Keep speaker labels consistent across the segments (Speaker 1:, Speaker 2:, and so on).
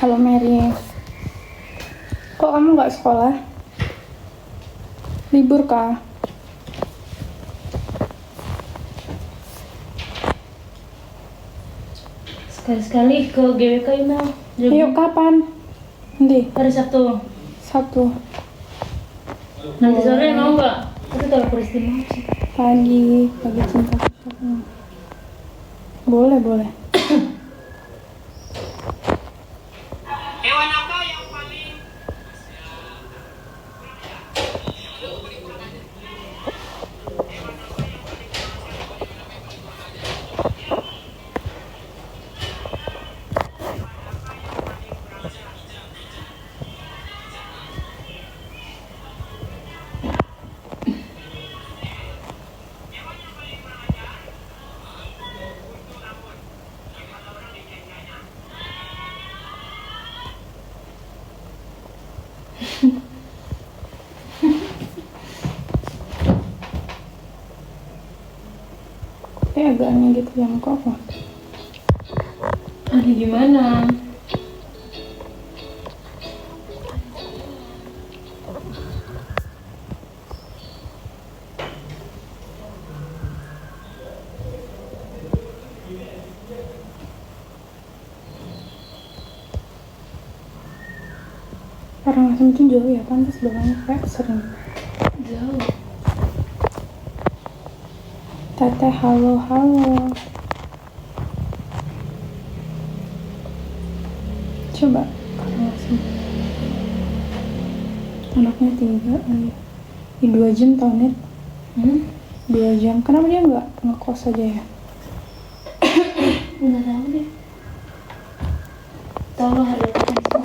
Speaker 1: Halo Mary. Kok kamu nggak sekolah? Libur kah?
Speaker 2: Sekali-sekali ke GWK Mel.
Speaker 1: Yuk kapan? Nanti
Speaker 2: Hari Sabtu.
Speaker 1: Sabtu
Speaker 2: Nanti sore mau nggak? Tapi kalau peristiwa sih.
Speaker 1: pagi cinta. Boleh.
Speaker 3: Hewan apa yang paling
Speaker 1: Agak aneh gitu yang kok.
Speaker 2: Aneh gimana?
Speaker 1: Orang mungkin jauh ya, pantas banget kayak sering.
Speaker 2: Jauh.
Speaker 1: Teteh halo. Coba langsung. Anaknya 3 di 2 jam tau Net. 2 jam. Kenapa dia nggak ngekos aja ya?
Speaker 2: Nggak tahu deh. Tahu hari apa?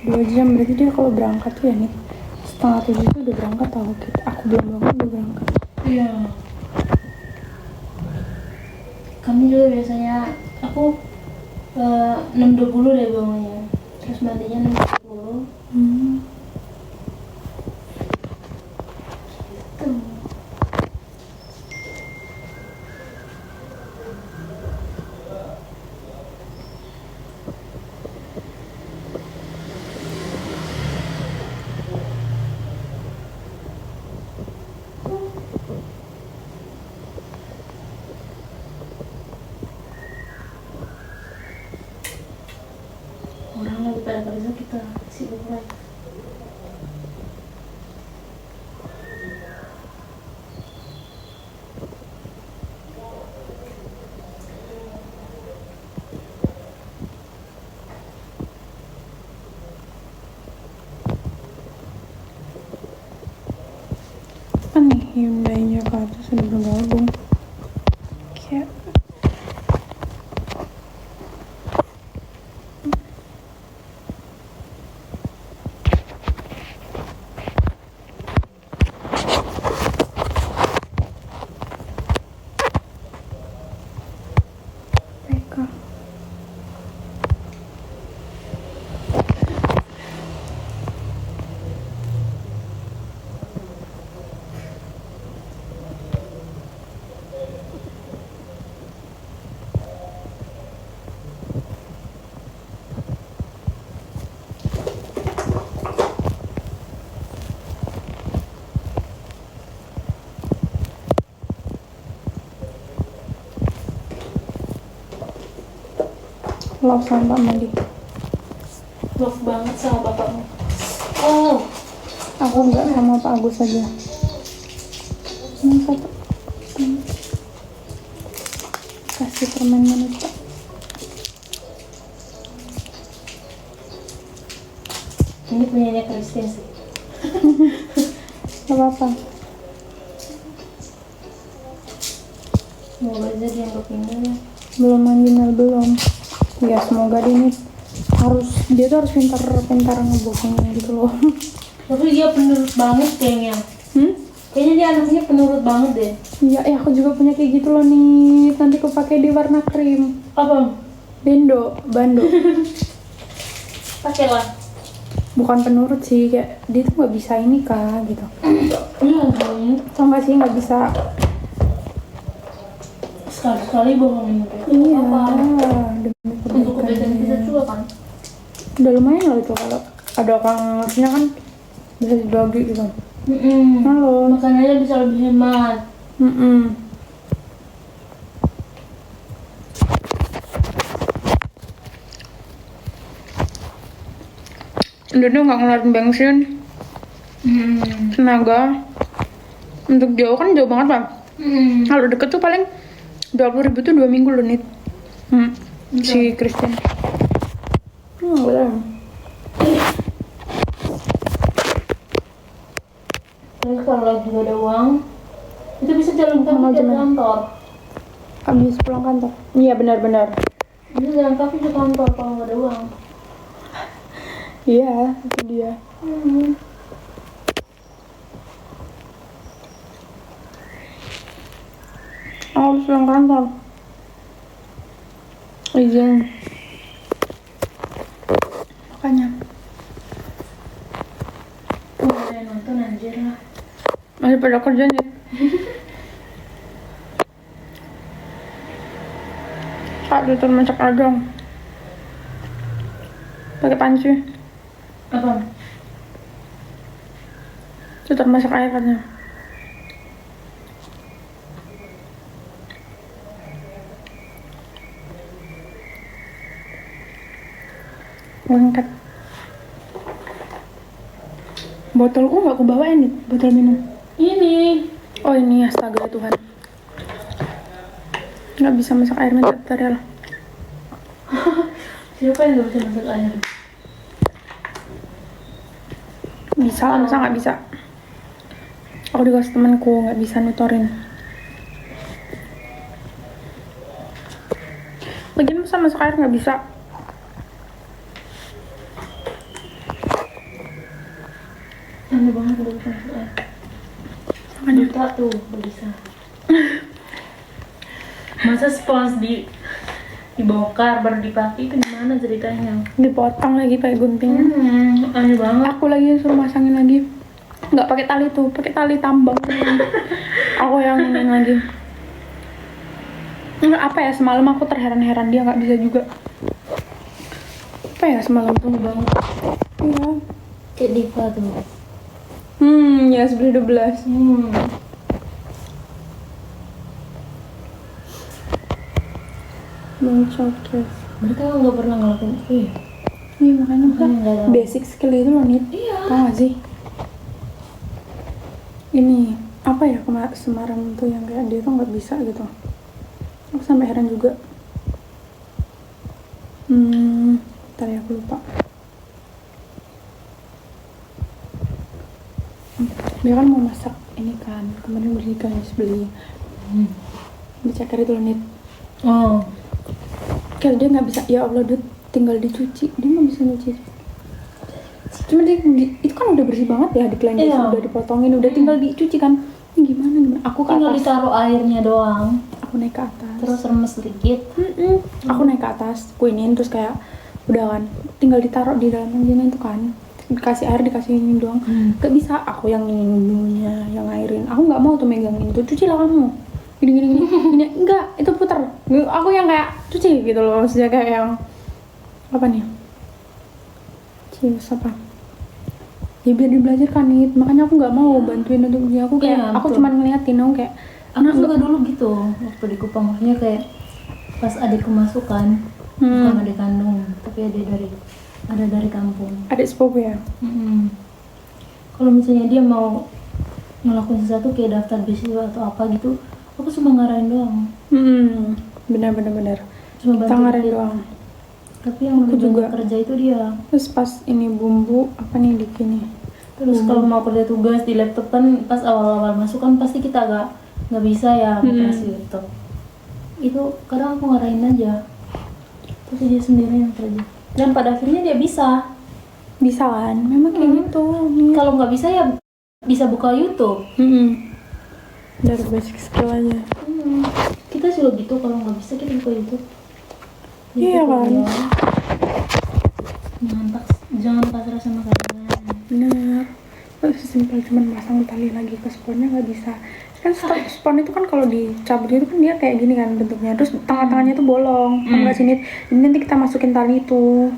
Speaker 1: 2 jam berarti dia kalau berangkat tuh ya nih 6:30 tuh udah berangkat tau kita. Aku belum bangun udah berangkat.
Speaker 2: Iya. Kami juga biasanya aku 6.20 deh bangunnya. Terus mandinya 6.20. Tuh. Orang lagi pada kerja, kita sibuk lagi.
Speaker 1: Apa nih Hyundai Jakarta sudah bergabung? Kayak mereka. Love sama Pak Mandi.
Speaker 2: Love banget sama bapakmu. Oh,
Speaker 1: Aku enggak, sama Pak Agus aja. Ini satu. Kasih permen menit Pak.
Speaker 2: ini punyanya Kristin sih.
Speaker 1: Gak apa-apa.
Speaker 2: Semoga aja dia nggak pindah ya.
Speaker 1: Belum mandi Mel, belum. Ya semoga dia tuh harus pintar ngebohongin gitu loh.
Speaker 2: Tapi dia penurut banget kayaknya. Kayaknya dia anaknya penurut banget deh.
Speaker 1: Iya, aku juga punya kayak gitu loh nih. Nanti aku pakai di warna krim.
Speaker 2: Apa?
Speaker 1: Bando.
Speaker 2: Pakailah.
Speaker 1: Bukan penurut sih, kayak dia tuh nggak bisa ini kak gitu.
Speaker 2: Iya dong.
Speaker 1: Tau nggak sih nggak bisa.
Speaker 2: Sekali-sekali bohongin dia.
Speaker 1: Iya.
Speaker 2: Apa?
Speaker 1: Demi
Speaker 2: Untuk
Speaker 1: kebaikan
Speaker 2: kebaikan
Speaker 1: Udah lumayan loh itu kalau ada orang ngasihnya kan bisa dibagi gitu. Halo.
Speaker 2: Makanannya bisa lebih hemat.
Speaker 1: Udah tuh nggak ngeluarin bensin, tenaga. Untuk jauh kan jauh banget bang. Kalau deket tuh paling 20.000 tuh 2 minggu loh Nit. Si Christian. Bener.
Speaker 2: Terus kalau lagi gak ada uang, itu bisa jalan kaki ke kantor.
Speaker 1: Habis pulang kantor. Iya benar-benar.
Speaker 2: Bisa jalan kaki ke kantor kalau gak ada uang.
Speaker 1: Iya, itu dia. Harus pulang kantor. Izin. Makanya.
Speaker 2: Gak ada yang nonton anjir lah.
Speaker 1: Masih pada kerja nih. Kak, tutur masak adong. Pakai panci.
Speaker 2: Apa?
Speaker 1: Tutur masak air katanya. Lengkap. Botolku nggak aku bawain nih, botol minum.
Speaker 2: Ini.
Speaker 1: Oh ini, astaga Tuhan. Nggak bisa masak air mineral.
Speaker 2: Siapa yang gak bisa masak air?
Speaker 1: Bisa, masa nggak bisa? Aku dikasih temanku nggak bisa nutorin. Lagian masa masak air nggak bisa?
Speaker 2: Aneh banget udah bisa masak air.
Speaker 1: Makanya.
Speaker 2: Juta tuh udah bisa. Masa spons dibongkar baru dipakai itu gimana ceritanya?
Speaker 1: Dipotong lagi pakai gunting.
Speaker 2: Aneh banget.
Speaker 1: Aku lagi suruh masangin lagi. Nggak pakai tali tuh, pakai tali tambang. Aku yang ini lagi. Nggak, apa ya, semalam aku terheran-heran dia nggak bisa juga. Apa ya semalam tuh banget. Iya.
Speaker 2: Kayak Diva tuh.
Speaker 1: Ya 11-12. Mencoklat.
Speaker 2: Mereka nggak pernah ngelakuin itu ya?
Speaker 1: Iya makanya
Speaker 2: Makanya nggak tahu.
Speaker 1: basic skill itu loh Nit.
Speaker 2: Iya.
Speaker 1: Tau gak sih? Ini apa ya, Semarang tuh yang kayak dia tuh nggak bisa gitu. Aku sampai heran juga. Bentar ya, aku lupa. Dia kan mau masak ini kan, kemarin beli ceker itu loh Nit.
Speaker 2: Oh.
Speaker 1: Kalau dia nggak bisa, ya Allah dia tinggal dicuci, dia nggak bisa nyuci. Cuma dia itu kan udah bersih banget ya, di kelenjar
Speaker 2: Iya.
Speaker 1: udah dipotongin, udah tinggal dicuci kan. Ini gimana? Aku ke
Speaker 2: Tinggal
Speaker 1: atas.
Speaker 2: ditaruh airnya doang.
Speaker 1: Aku naik ke atas.
Speaker 2: Terus remes sedikit.
Speaker 1: Aku naik ke atas, kuinin terus kayak udah kan, tinggal ditaruh di dalam anjingnya itu kan. Dikasih air, dikasih ini doang. Gak bisa, aku yang ini dulunya, yang ngairin. Aku nggak mau tuh megangin itu, cuci lah kamu. Gini. Enggak, itu putar. Aku yang kayak cuci gitu loh, maksudnya kayak yang apa nih? Cius apa? Ya biar dibelajarkan nih, makanya aku nggak mau bantuin untuk dia. Aku kayak,
Speaker 2: Iya,
Speaker 1: aku
Speaker 2: betul.
Speaker 1: cuman ngeliatin, aku kayak
Speaker 2: Aku juga dulu gitu waktu di Kupang, maksudnya kayak pas adikku masuk kan, bukan adik kandung, tapi ada dari kampung.
Speaker 1: adik sepupu ya.
Speaker 2: Kalau misalnya dia mau ngelakuin sesuatu kayak daftar beasiswa atau apa gitu, aku cuma ngarahin doang.
Speaker 1: Benar.
Speaker 2: Cuma bantu
Speaker 1: Tangaran
Speaker 2: dikit.
Speaker 1: doang.
Speaker 2: Tapi yang
Speaker 1: Aku
Speaker 2: lebih
Speaker 1: juga.
Speaker 2: banyak kerja itu dia.
Speaker 1: Terus pas ini bumbu apa nih di sini?
Speaker 2: Terus kalau mau kerja tugas di laptop kan pas awal-awal masuk kan pasti kita nggak bisa ya operasi laptop. Itu kadang aku ngarahin aja. Terus dia sendiri yang kerja. Dan pada akhirnya dia bisa.
Speaker 1: Bisa kan? Memang kayak gitu.
Speaker 2: Kalau nggak bisa ya bisa buka YouTube.
Speaker 1: Dari basic skill aja.
Speaker 2: Kita juga gitu, kalau nggak bisa kita buka YouTube.
Speaker 1: Iya kan?
Speaker 2: Ya. Jangan pasrah sama kalian.
Speaker 1: Bener. Sesimpel cuman pasang tali lagi ke sponnya nggak bisa. Kan spon itu kan kalau dicabut itu kan dia kayak gini kan bentuknya. Terus tengah-tengahnya tuh bolong. Nggak sini. Ini nanti kita masukin tali itu.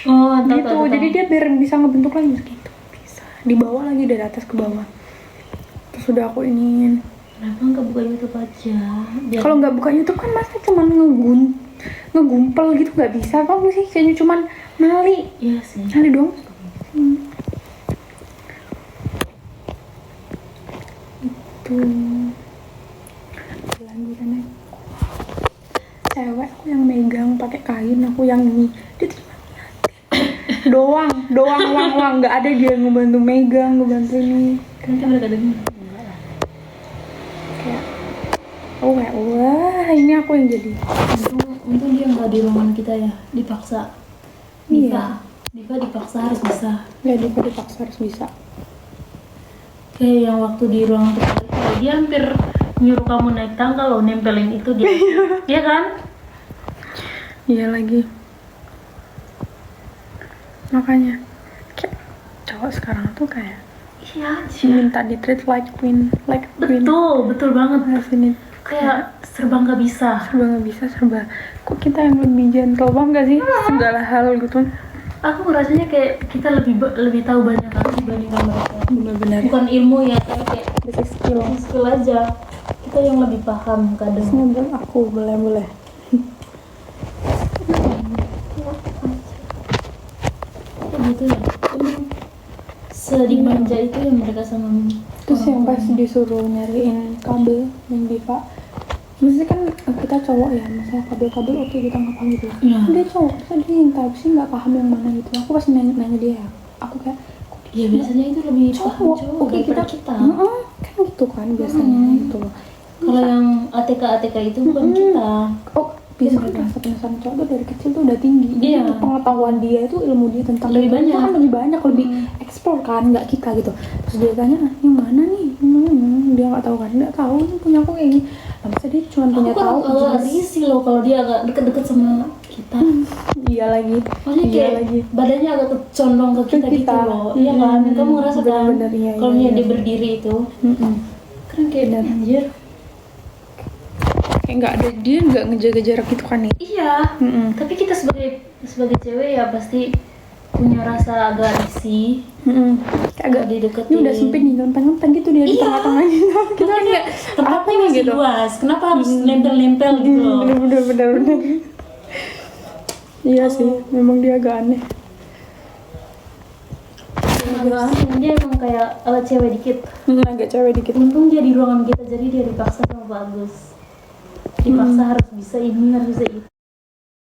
Speaker 2: Oh, tahu,
Speaker 1: gitu.
Speaker 2: tahu, tahu.
Speaker 1: Jadi dia biar bisa ngebentuk lagi gitu. Bisa. Dibawa lagi dari atas ke bawah. Terus udah aku iniin.
Speaker 2: Kenapa nggak buka YouTube aja? Biar
Speaker 1: Kalau nggak buka YouTube kan masa cuman ngegumpel gitu, nggak bisa. Kamu sih kayaknya cuman nali
Speaker 2: iya sih.
Speaker 1: dong. Itu lanjutannya cewek, aku yang megang pakai kain, aku yang ini. Dia cuma doang uang nggak ada dia ngebantu megang, ngebantu ini.
Speaker 2: Kan mereka dengar.
Speaker 1: Kayak oh kayak wah ini aku yang jadi.
Speaker 2: Untung dia nggak di ruangan kita ya, dipaksa.
Speaker 1: Iya.
Speaker 2: Diva dipaksa harus bisa.
Speaker 1: Nggak dipaksa harus bisa.
Speaker 2: Kayak yang waktu di ruangan kita itu, dia hampir nyuruh kamu naik tangga loh, nempelin itu dia. Iya kan?
Speaker 1: Iya lagi. Makanya kayak cowok sekarang tuh kayak
Speaker 2: Iya.
Speaker 1: minta di treat like queen.
Speaker 2: Betul banget.
Speaker 1: Ini
Speaker 2: Kayak serba nggak bisa.
Speaker 1: serba nggak bisa, serba. Kok kita yang lebih gentle banget gak sih segala hal gitu?
Speaker 2: Aku ngerasanya kayak kita lebih tahu banyak hal dibandingkan mereka.
Speaker 1: Benar-benar.
Speaker 2: Bukan ilmu ya, tapi kayak
Speaker 1: Basic skill.
Speaker 2: skill aja. Kita yang lebih paham kadang.
Speaker 1: Semoga aku boleh.
Speaker 2: Kayak gitu ya. Emang sedimanja itu yang mereka sama.
Speaker 1: Terus yang pas disuruh nyariin kabel yang Diva, maksudnya kan kita cowok ya, misalnya kabel-kabel oke kita nggak paham gitu.
Speaker 2: Iya.
Speaker 1: Dia cowok, terus dia yang tahu sih nggak paham yang mana gitu. Aku pas nanya dia, aku kayak
Speaker 2: Ya biasanya itu lebih paham
Speaker 1: cowok,
Speaker 2: cowok
Speaker 1: oke
Speaker 2: daripada
Speaker 1: kita.
Speaker 2: kita.
Speaker 1: Kan gitu kan biasanya gitu loh.
Speaker 2: Kalau yang ATK itu bukan kita.
Speaker 1: Oh, biasa kan rasa penasaran cowok tuh dari kecil tuh udah tinggi. Jadi
Speaker 2: Iya.
Speaker 1: tuh pengetahuan dia itu, ilmu dia tentang
Speaker 2: Lebih
Speaker 1: itu
Speaker 2: banyak.
Speaker 1: kan lebih banyak, lebih explore kan, nggak kita gitu. Terus dia tanya, "Ah, yang mana nih? Yang mana?" Dia nggak tahu kan, nggak tahu ini punya aku kayak gini. Nah, masa dia cuma
Speaker 2: Aku
Speaker 1: punya
Speaker 2: kan
Speaker 1: tahu
Speaker 2: agak
Speaker 1: jelas.
Speaker 2: risih loh kalau dia agak deket-deket sama kita.
Speaker 1: Iya lagi.
Speaker 2: Maksudnya
Speaker 1: Iya
Speaker 2: kayak
Speaker 1: lagi.
Speaker 2: badannya agak condong ke kita, gitu
Speaker 1: kita.
Speaker 2: loh. Iya kan? Kamu ngerasa kan?
Speaker 1: Bener-bener, iya,
Speaker 2: Kalau
Speaker 1: iya,
Speaker 2: dia
Speaker 1: iya.
Speaker 2: berdiri itu,
Speaker 1: Mm-mm.
Speaker 2: kan kayak anjir.
Speaker 1: Kayak nggak ada, dia nggak ngejaga jarak gitu kan nih.
Speaker 2: Iya.
Speaker 1: Mm-mm.
Speaker 2: Tapi kita sebagai cewek ya pasti punya rasa agak risih.
Speaker 1: Kayak agak
Speaker 2: dideketin.
Speaker 1: ini udah sempit nih, lempeng-lempeng gitu dia di
Speaker 2: Iya.
Speaker 1: tengah-tengah gitu. Kita kan nggak
Speaker 2: Tempatnya
Speaker 1: nih
Speaker 2: masih luas. Kenapa harus nempel-nempel gitu loh?
Speaker 1: bener. Iya sih, memang dia agak aneh.
Speaker 2: Dia emang kayak cewek dikit.
Speaker 1: Agak cewek dikit.
Speaker 2: Untung dia di ruangan kita, jadi dia dipaksa sama bagus. Dipaksa harus bisa ini, harus bisa itu.